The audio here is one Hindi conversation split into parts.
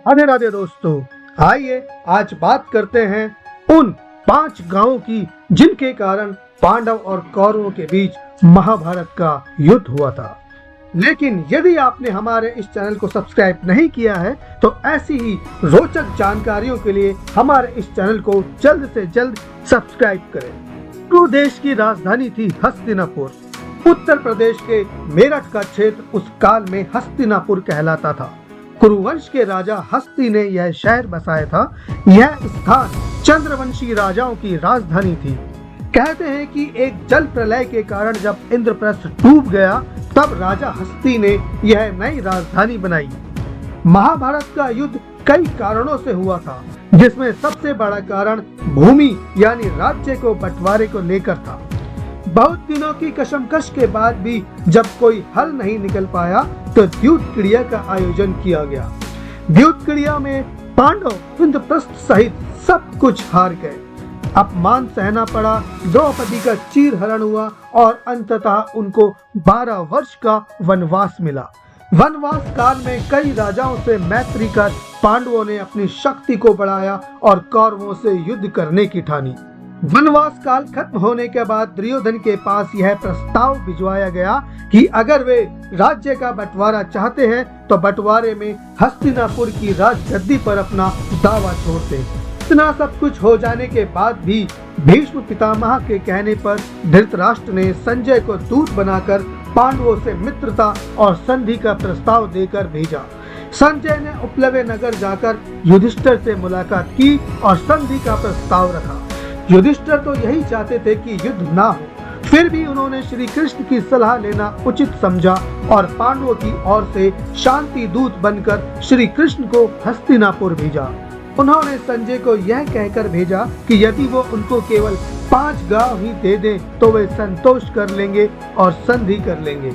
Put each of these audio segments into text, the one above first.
राधे राधे दोस्तों, आइए आज बात करते हैं उन 5 गांवों की जिनके कारण पांडव और कौरवों के बीच महाभारत का युद्ध हुआ था। लेकिन यदि आपने हमारे इस चैनल को सब्सक्राइब नहीं किया है तो ऐसी ही रोचक जानकारियों के लिए हमारे इस चैनल को जल्द से जल्द सब्सक्राइब करें। कुरु देश की राजधानी थी हस्तिनापुर। उत्तर प्रदेश के मेरठ का क्षेत्र उस काल में हस्तिनापुर कहलाता था। कुरुवंश के राजा हस्ती ने यह शहर बसाया था। यह स्थान चंद्रवंशी राजाओं की राजधानी थी। कहते हैं कि एक जल प्रलय के कारण जब इंद्रप्रस्थ डूब गया तब राजा हस्ती ने यह नई राजधानी बनाई। महाभारत का युद्ध कई कारणों से हुआ था, जिसमें सबसे बड़ा कारण भूमि यानी राज्य को बंटवारे को लेकर था। बहुत दिनों की कशमकश के बाद भी जब कोई हल नहीं निकल पाया तो द्यूत क्रिया का आयोजन किया गया। द्यूत क्रिया में पांडव इंद्रप्रस्थ सहित सब कुछ हार गए। अपमान सहना पड़ा, द्रौपदी का चीरहरण हुआ और अंततः उनको 12 वर्ष का वनवास मिला। वनवास काल में कई राजाओं से मैत्री कर पांडवों ने अपनी शक्ति को बढ़ाया और कौरवों से युद्ध करने की ठानी। वनवास काल खत्म होने के बाद दुर्योधन के पास यह प्रस्ताव भिजवाया गया कि अगर वे राज्य का बंटवारा चाहते हैं तो बंटवारे में हस्तिनापुर की राजगद्दी पर अपना दावा छोड़ दें। इतना सब कुछ हो जाने के बाद भी भीष्म पितामह के कहने पर धृतराष्ट्र ने संजय को दूत बनाकर पांडवों से मित्रता और संधि का प्रस्ताव देकर भेजा। संजय ने उपलव्य नगर जाकर युधिष्ठिर से मुलाकात की और संधि का प्रस्ताव रखा। युधिष्ठिर तो यही चाहते थे कि युद्ध ना हो, फिर भी उन्होंने श्री कृष्ण की सलाह लेना उचित समझा और पांडवों की ओर से शांति दूत बनकर श्री कृष्ण को हस्तिनापुर भेजा। उन्होंने संजय को यह कहकर भेजा कि यदि वो उनको केवल 5 गांव ही दे दें तो वे संतोष कर लेंगे और संधि कर लेंगे।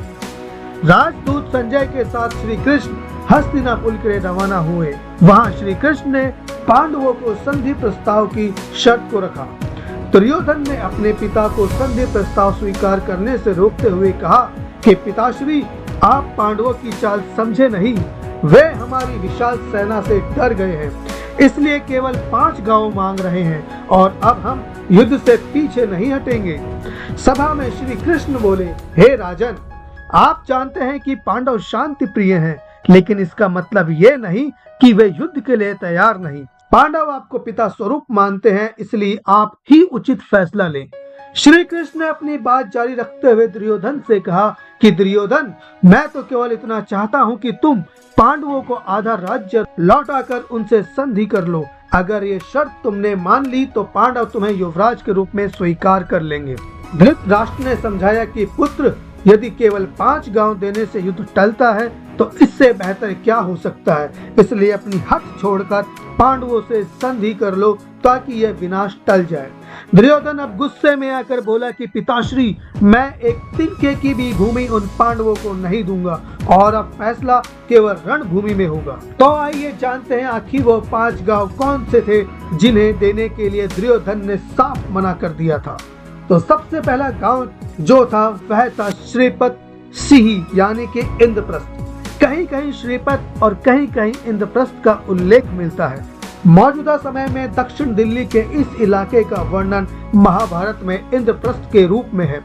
राजदूत संजय के साथ श्री कृष्ण हस्तिनापुर के लिए रवाना हुए। वहाँ श्री कृष्ण ने पांडवों को संधि प्रस्ताव की शर्त को रखा। दुर्योधन ने अपने पिता को संधि प्रस्ताव स्वीकार करने से रोकते हुए कहा कि पिताश्री, आप पांडवों की चाल समझे नहीं। वे हमारी विशाल सेना से डर गए हैं, इसलिए केवल 5 गांव मांग रहे हैं और अब हम युद्ध से पीछे नहीं हटेंगे। सभा में श्री कृष्ण बोले, हे राजन, आप जानते हैं कि पांडव शांति प्रिय हैं, लेकिन इसका मतलब ये नहीं कि वे युद्ध के लिए तैयार नहीं। पांडव आपको पिता स्वरूप मानते हैं, इसलिए आप ही उचित फैसला लें। श्री कृष्ण ने अपनी बात जारी रखते हुए दुर्योधन से कहा कि दुर्योधन, मैं तो केवल इतना चाहता हूँ कि तुम पांडवों को आधा राज्य लौटाकर उनसे संधि कर लो। अगर ये शर्त तुमने मान ली तो पांडव तुम्हें युवराज के रूप में स्वीकार कर लेंगे। धृतराष्ट्र ने समझाया कि पुत्र, यदि केवल 5 गांव देने से युद्ध टलता है तो इससे बेहतर क्या हो सकता है, इसलिए अपनी हट छोड़कर पांडवों से संधि कर लो ताकि यह विनाश टल जाए। दुर्योधन अब गुस्से में आकर बोला कि पिताश्री, मैं एक तिनके की भी भूमि उन पांडवों को नहीं दूंगा और अब फैसला केवल रणभूमि में होगा। तो आइए जानते हैं आखिर वो 5 गांव कौन से थे जिन्हें देने के लिए दुर्योधन ने साफ मना कर दिया था। तो सबसे पहला गांव जो था वह था श्रीपत सिंह यानी कि इंद्रप्रस्थ। कहीं कहीं श्रीपत और कहीं कहीं इंद्रप्रस्थ का उल्लेख मिलता है। मौजूदा समय में दक्षिण दिल्ली के इस इलाके का वर्णन महाभारत में इंद्रप्रस्थ के रूप में है।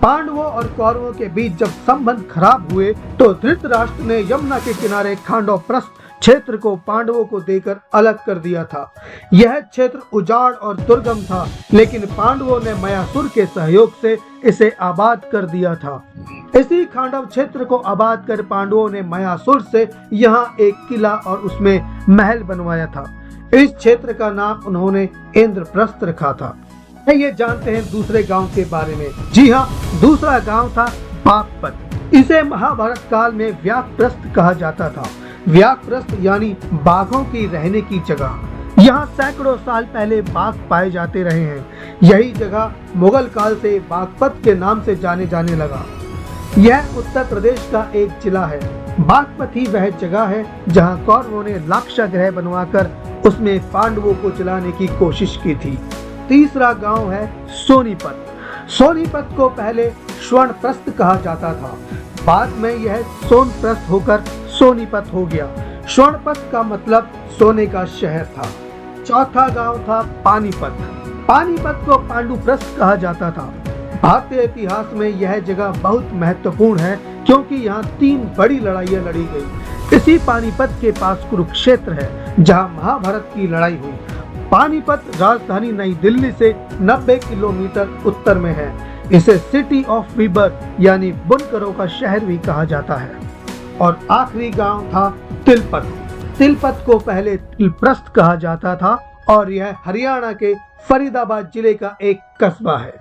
पांडवों और कौरवों के बीच जब संबंध खराब हुए तो धृतराष्ट्र ने यमुना के किनारे खांडवप्रस्थ क्षेत्र को पांडवों को देकर अलग कर दिया था। यह क्षेत्र उजाड़ और दुर्गम था, लेकिन पांडवों ने मयासुर के सहयोग से इसे आबाद कर दिया था। इसी खांडव क्षेत्र को आबाद कर पांडवों ने मयासुर से यहाँ एक किला और उसमें महल बनवाया था। इस क्षेत्र का नाम उन्होंने इंद्रप्रस्थ रखा था। ये जानते हैं दूसरे गांव के बारे में। जी हाँ, दूसरा गांव था बागपत। इसे महाभारत काल में व्याघ्रप्रस्थ कहा जाता था। व्याघ्रप्रस्थ यानी बाघों की रहने की जगह। यहाँ सैकड़ों साल पहले बाघ पाए जाते रहे हैं। यही जगह मुगल काल से बागपत के नाम से जाने लगा। यह उत्तर प्रदेश का एक जिला है। बागपत ही वह जगह है जहाँ कौरवों ने लाक्षागृह बनवाकर उसमें पांडवों को जलाने की कोशिश की थी। तीसरा गांव है सोनीपत। सोनीपत को पहले स्वर्णप्रस्थ कहा जाता था, बाद में यह सोनप्रस्थ होकर सोनीपत हो गया। स्वर्णपत का मतलब सोने का शहर था। चौथा गांव था पानीपत। पानीपत को पांडुप्रस्थ कहा जाता था। भारतीय इतिहास में यह जगह बहुत महत्वपूर्ण है क्योंकि यहाँ 3 बड़ी लड़ाइयाँ लड़ी गई। इसी पानीपत के पास कुरुक्षेत्र है जहाँ महाभारत की लड़ाई हुई। पानीपत राजधानी नई दिल्ली से 90 किलोमीटर उत्तर में है। इसे सिटी ऑफ वीवर यानी बुनकरों का शहर भी कहा जाता है। और आखिरी गांव था तिलपत। तिलपत को पहले तिलप्रस्थ कहा जाता था और यह हरियाणा के फरीदाबाद जिले का एक कस्बा है।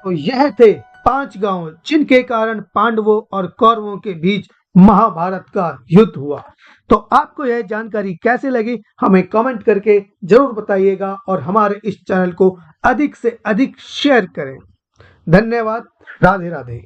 तो यह थे 5 गांव जिनके कारण पांडवों और कौरवों के बीच महाभारत का युद्ध हुआ। तो आपको यह जानकारी कैसे लगी हमें कमेंट करके जरूर बताइएगा और हमारे इस चैनल को अधिक से अधिक शेयर करें। धन्यवाद। राधे राधे।